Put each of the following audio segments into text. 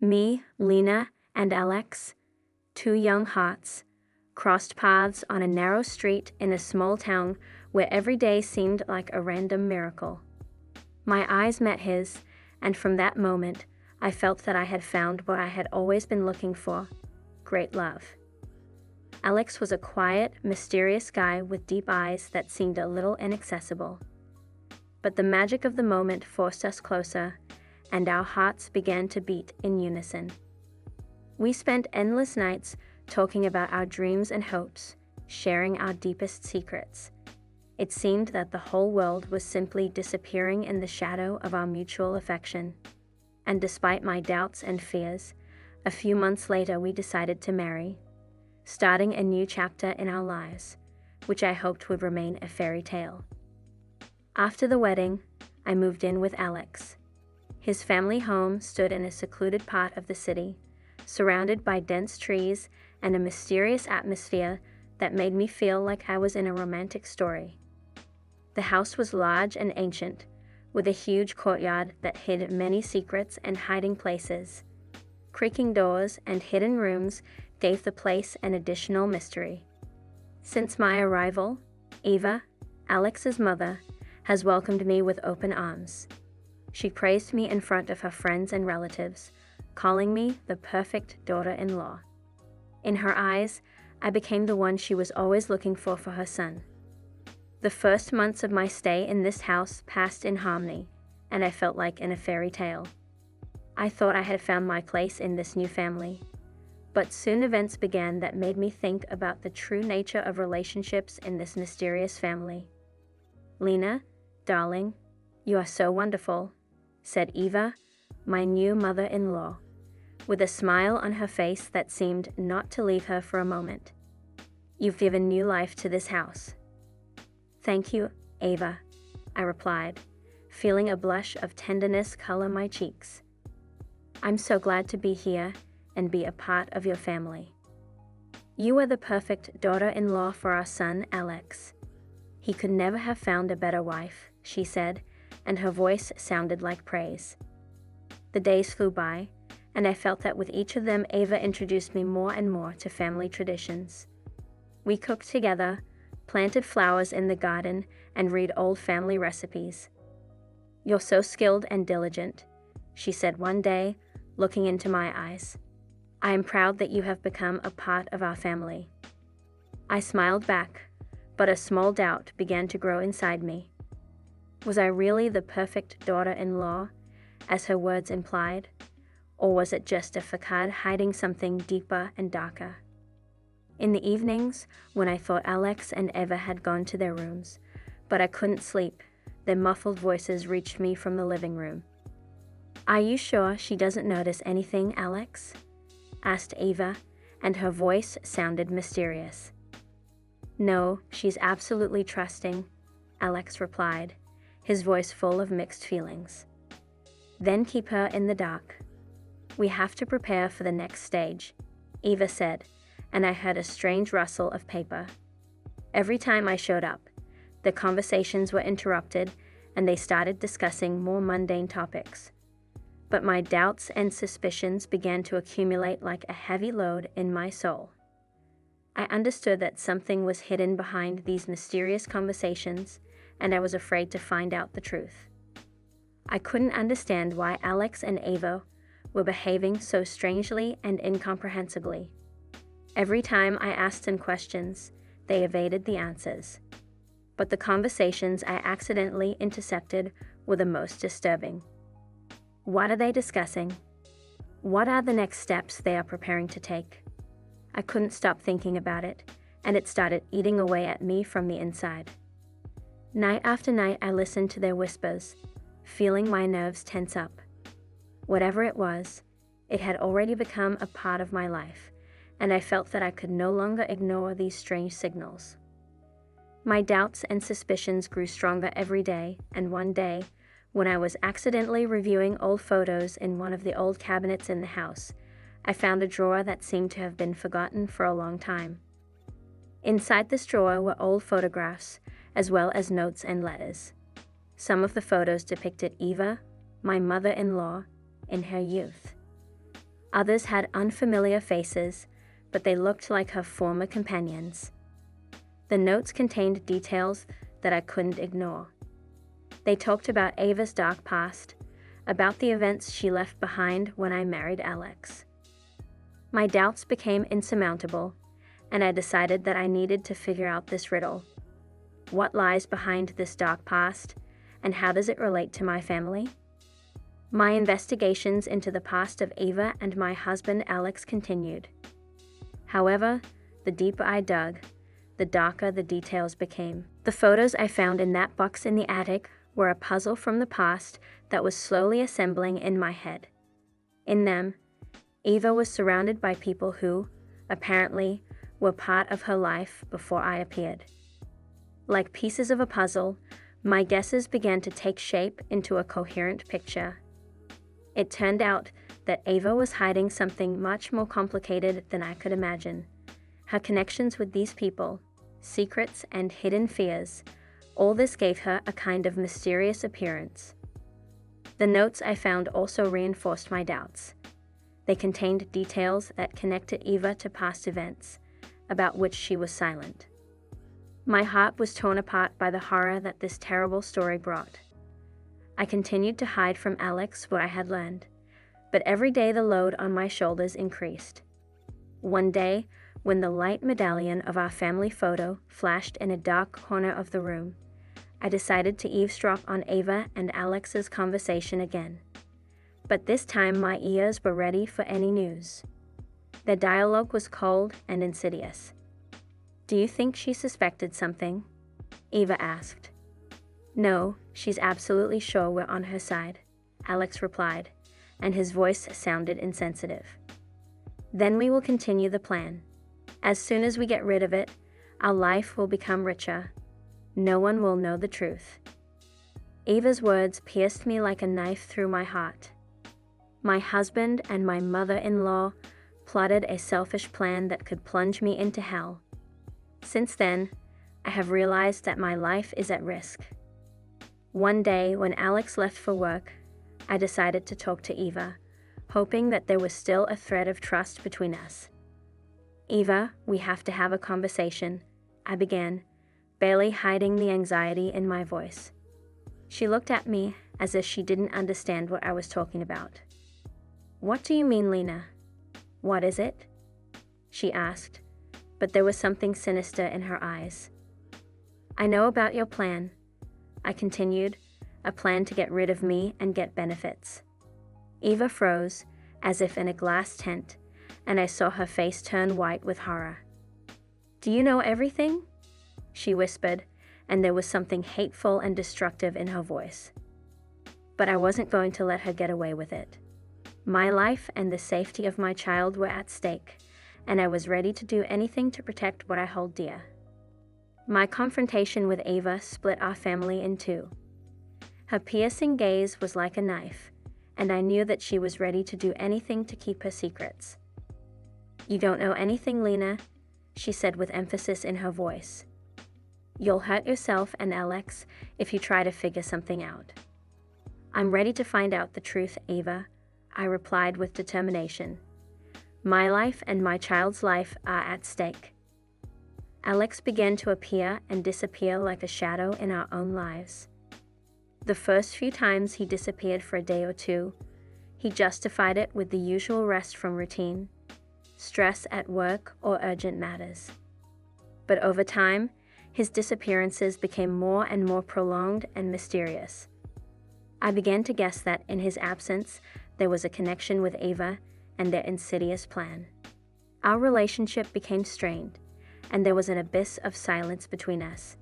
Me, Lena, and Alex, two young hearts, crossed paths on a narrow street in a small town where every day seemed like a random miracle. My eyes met his, and from that moment, I felt that I had found what I had always been looking for: great love. Alex was a quiet, mysterious guy with deep eyes that seemed a little inaccessible. But the magic of the moment forced us closer, and our hearts began to beat in unison. We spent endless nights talking about our dreams and hopes, sharing our deepest secrets. It seemed that the whole world was simply disappearing in the shadow of our mutual affection. And despite my doubts and fears, a few months later we decided to marry, starting a new chapter in our lives, which I hoped would remain a fairy tale. After the wedding, I moved in with Alex. His family home stood in a secluded part of the city, surrounded by dense trees and a mysterious atmosphere that made me feel like I was in a romantic story. The house was large and ancient, with a huge courtyard that hid many secrets and hiding places. Creaking doors and hidden rooms gave the place an additional mystery. Since my arrival, Eva, Alex's mother, has welcomed me with open arms. She praised me in front of her friends and relatives, calling me the perfect daughter-in-law. In her eyes, I became the one she was always looking for her son. The first months of my stay in this house passed in harmony, and I felt like in a fairy tale. I thought I had found my place in this new family. But soon events began that made me think about the true nature of relationships in this mysterious family. "Lena, darling, you are so wonderful," said Eva, my new mother-in-law, with a smile on her face that seemed not to leave her for a moment. "You've given new life to this house." "Thank you, Eva," I replied, feeling a blush of tenderness color my cheeks. "I'm so glad to be here and be a part of your family. You are the perfect daughter-in-law for our son, Alex. He could never have found a better wife," she said, and her voice sounded like praise. The days flew by, and I felt that with each of them Eva introduced me more and more to family traditions. We cooked together, planted flowers in the garden, and read old family recipes. "You're so skilled and diligent," she said one day, looking into my eyes. "I am proud that you have become a part of our family." I smiled back, but a small doubt began to grow inside me. Was I really the perfect daughter-in-law, as her words implied, or was it just a facade hiding something deeper and darker? In the evenings, when I thought Alex and Eva had gone to their rooms, but I couldn't sleep, their muffled voices reached me from the living room. "Are you sure she doesn't notice anything, Alex?" asked Eva, and her voice sounded mysterious. "No, she's absolutely trusting," Alex replied, his voice full of mixed feelings. "Then keep her in the dark. We have to prepare for the next stage," Eva said, and I heard a strange rustle of paper. Every time I showed up, the conversations were interrupted and they started discussing more mundane topics. But my doubts and suspicions began to accumulate like a heavy load in my soul. I understood that something was hidden behind these mysterious conversations, and I was afraid to find out the truth. I couldn't understand why Alex and Eva were behaving so strangely and incomprehensibly. Every time I asked them questions, they evaded the answers. But the conversations I accidentally intercepted were the most disturbing. What are they discussing? What are the next steps they are preparing to take? I couldn't stop thinking about it, and it started eating away at me from the inside. Night after night I listened to their whispers, feeling my nerves tense up. Whatever it was, it had already become a part of my life, and I felt that I could no longer ignore these strange signals. My doubts and suspicions grew stronger every day, and one day, when I was accidentally reviewing old photos in one of the old cabinets in the house, I found a drawer that seemed to have been forgotten for a long time. Inside this drawer were old photographs, as well as notes and letters. Some of the photos depicted Eva, my mother-in-law, in her youth. Others had unfamiliar faces, but they looked like her former companions. The notes contained details that I couldn't ignore. They talked about Ava's dark past, about the events she left behind when I married Alex. My doubts became insurmountable, and I decided that I needed to figure out this riddle. What lies behind this dark past, and how does it relate to my family? My investigations into the past of Ava and my husband Alex continued. However, the deeper I dug, the darker the details became. The photos I found in that box in the attic were a puzzle from the past that was slowly assembling in my head. In them, Ava was surrounded by people who, apparently, were part of her life before I appeared. Like pieces of a puzzle, my guesses began to take shape into a coherent picture. It turned out that Ava was hiding something much more complicated than I could imagine. Her connections with these people, secrets and hidden fears, all this gave her a kind of mysterious appearance. The notes I found also reinforced my doubts. They contained details that connected Ava to past events, about which she was silent. My heart was torn apart by the horror that this terrible story brought. I continued to hide from Alex what I had learned, but every day the load on my shoulders increased. One day, when the light medallion of our family photo flashed in a dark corner of the room, I decided to eavesdrop on Ava and Alex's conversation again. But this time my ears were ready for any news. Their dialogue was cold and insidious. "Do you think she suspected something?" Ava asked. "No, she's absolutely sure we're on her side," Alex replied, and his voice sounded insensitive. "Then we will continue the plan. As soon as we get rid of it, our life will become richer. No one will know the truth." Ava's words pierced me like a knife through my heart. My husband and my mother-in-law plotted a selfish plan that could plunge me into hell. Since then, I have realized that my life is at risk. One day, when Alex left for work, I decided to talk to Ava, hoping that there was still a thread of trust between us. "Ava, we have to have a conversation," I began, barely hiding the anxiety in my voice. She looked at me as if she didn't understand what I was talking about. "What do you mean, Lena? What is it?" she asked, but there was something sinister in her eyes. "I know about your plan," I continued, "a plan to get rid of me and get benefits." Ava froze, as if in a glass tent, and I saw her face turn white with horror. "Do you know everything?" she whispered, and there was something hateful and destructive in her voice. But I wasn't going to let her get away with it. My life and the safety of my child were at stake, and I was ready to do anything to protect what I hold dear. My confrontation with Ava split our family in two. Her piercing gaze was like a knife, and I knew that she was ready to do anything to keep her secrets. "You don't know anything, Lena," she said with emphasis in her voice. "You'll hurt yourself and Alex if you try to figure something out." "I'm ready to find out the truth, Ava," I replied with determination. "My life and my child's life are at stake." Alex began to appear and disappear like a shadow in our own lives. The first few times he disappeared for a day or two, he justified it with the usual rest from routine, stress at work, or urgent matters. But over time, his disappearances became more and more prolonged and mysterious. I began to guess that in his absence, there was a connection with Ava and their insidious plan. Our relationship became strained, and there was an abyss of silence between us.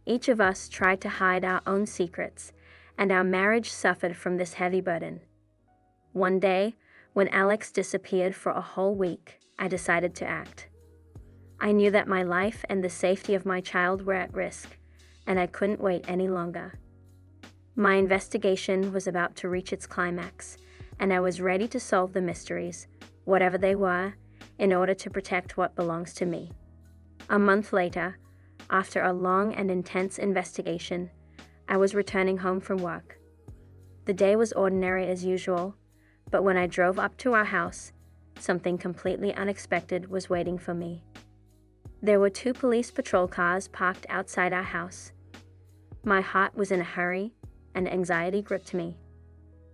Each of us tried to hide our own secrets, and our marriage suffered from this heavy burden. One day, when Alex disappeared for a whole week, I decided to act. I knew that my life and the safety of my child were at risk, and I couldn't wait any longer. My investigation was about to reach its climax, and I was ready to solve the mysteries, whatever they were, in order to protect what belongs to me. A month later, after a long and intense investigation, I was returning home from work. The day was ordinary as usual, But when I drove up to our house, something completely unexpected was waiting for me. There were 2 police patrol cars parked outside our house. My heart was in a hurry, and anxiety gripped me.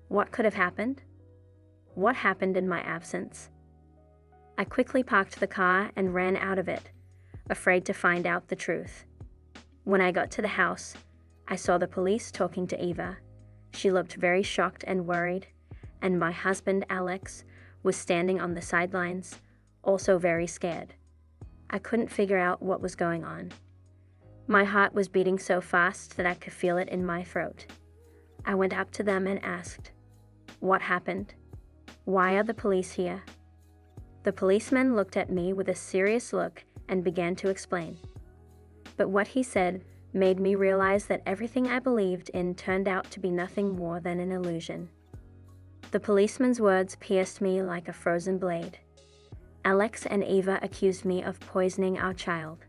What could have happened? What happened in my absence? I quickly parked the car and ran out of it, afraid to find out the truth. When I got to the house, I saw the police talking to Eva. She looked very shocked and worried, and my husband, Alex, was standing on the sidelines, also very scared. I couldn't figure out what was going on. My heart was beating so fast that I could feel it in my throat. I went up to them and asked, "What happened? Why are the police here?" The policeman looked at me with a serious look and began to explain. But what he said made me realize that everything I believed in turned out to be nothing more than an illusion. The policeman's words pierced me like a frozen blade. Alex and Eva accused me of poisoning our child.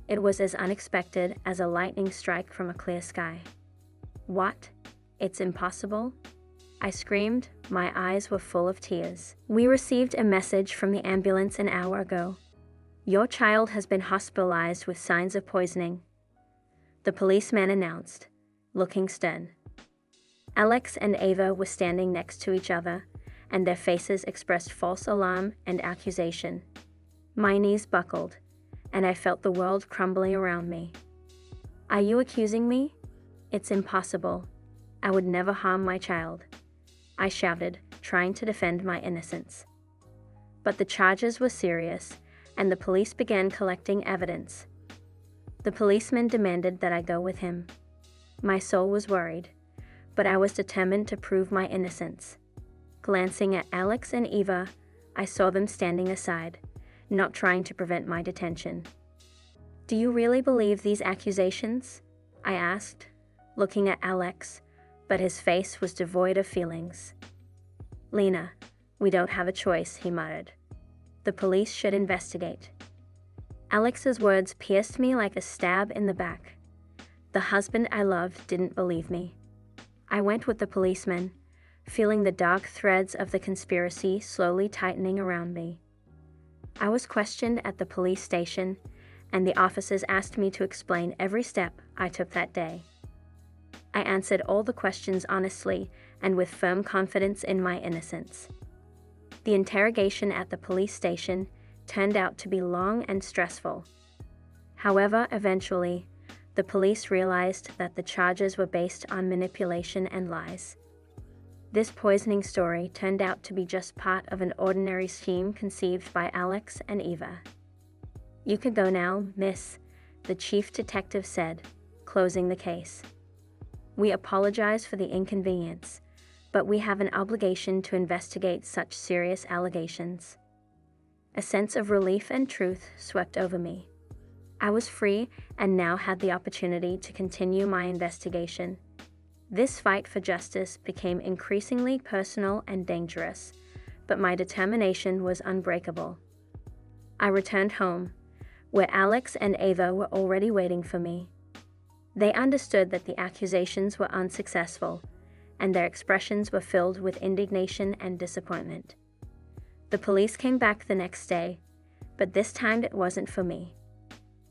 It was as unexpected as a lightning strike from a clear sky. "What? It's impossible?" I screamed. My eyes were full of tears. "We received a message from the ambulance an hour ago. Your child has been hospitalized with signs of poisoning," the policeman announced, looking stern. Alex and Ava were standing next to each other, and their faces expressed false alarm and accusation. My knees buckled, and I felt the world crumbling around me. "Are you accusing me? It's impossible. I would never harm my child," I shouted, trying to defend my innocence. But the charges were serious, and the police began collecting evidence. The policeman demanded that I go with him. My soul was worried, but I was determined to prove my innocence. Glancing at Alex and Eva, I saw them standing aside, not trying to prevent my detention. "Do you really believe these accusations?" I asked, looking at Alex, but his face was devoid of feelings. "Lena, we don't have a choice," he muttered. "The police should investigate." Alex's words pierced me like a stab in the back. The husband I loved didn't believe me. I went with the policeman, feeling the dark threads of the conspiracy slowly tightening around me. I was questioned at the police station, and the officers asked me to explain every step I took that day. I answered all the questions honestly and with firm confidence in my innocence. The interrogation at the police station turned out to be long and stressful. However, eventually, the police realized that the charges were based on manipulation and lies. This poisoning story turned out to be just part of an ordinary scheme conceived by Alex and Eva. "You can go now, miss," the chief detective said, closing the case. "We apologize for the inconvenience, but we have an obligation to investigate such serious allegations." A sense of relief and truth swept over me. I was free and now had the opportunity to continue my investigation. This fight for justice became increasingly personal and dangerous, but my determination was unbreakable. I returned home, where Alex and Ava were already waiting for me. They understood that the accusations were unsuccessful, and their expressions were filled with indignation and disappointment. The police came back the next day, but this time it wasn't for me.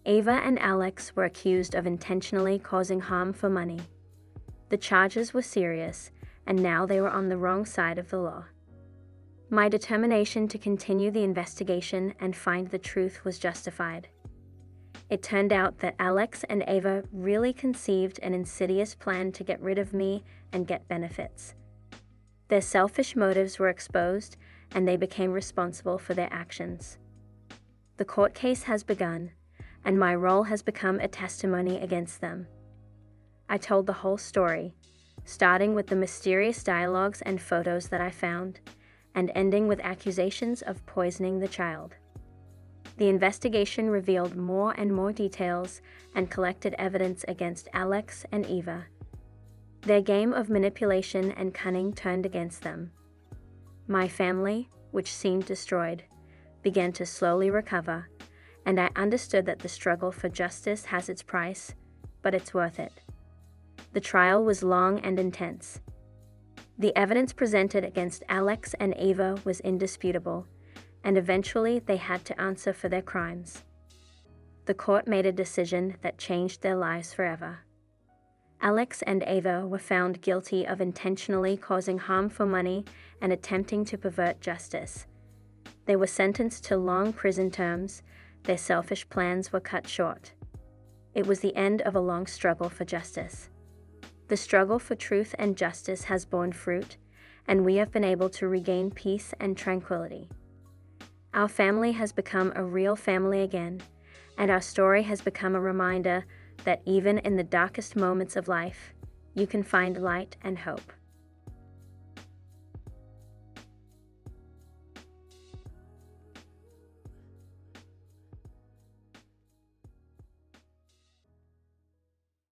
Ava and Alex were accused of intentionally causing harm for money. The charges were serious, and now they were on the wrong side of the law. My determination to continue the investigation and find the truth was justified. It turned out that Alex and Ava really conceived an insidious plan to get rid of me and get benefits. Their selfish motives were exposed, and they became responsible for their actions. The court case has begun, and my role has become a testimony against them. I told the whole story, starting with the mysterious dialogues and photos that I found, and ending with accusations of poisoning the child. The investigation revealed more and more details and collected evidence against Alex and Eva. Their game of manipulation and cunning turned against them. My family, which seemed destroyed, began to slowly recover, and I understood that the struggle for justice has its price, but it's worth it. The trial was long and intense. The evidence presented against Alex and Ava was indisputable, and eventually they had to answer for their crimes. The court made a decision that changed their lives forever. Alex and Ava were found guilty of intentionally causing harm for money and attempting to pervert justice. They were sentenced to long prison terms. Their selfish plans were cut short. It was the end of a long struggle for justice. The struggle for truth and justice has borne fruit, and we have been able to regain peace and tranquility. Our family has become a real family again, and our story has become a reminder that even in the darkest moments of life, you can find light and hope.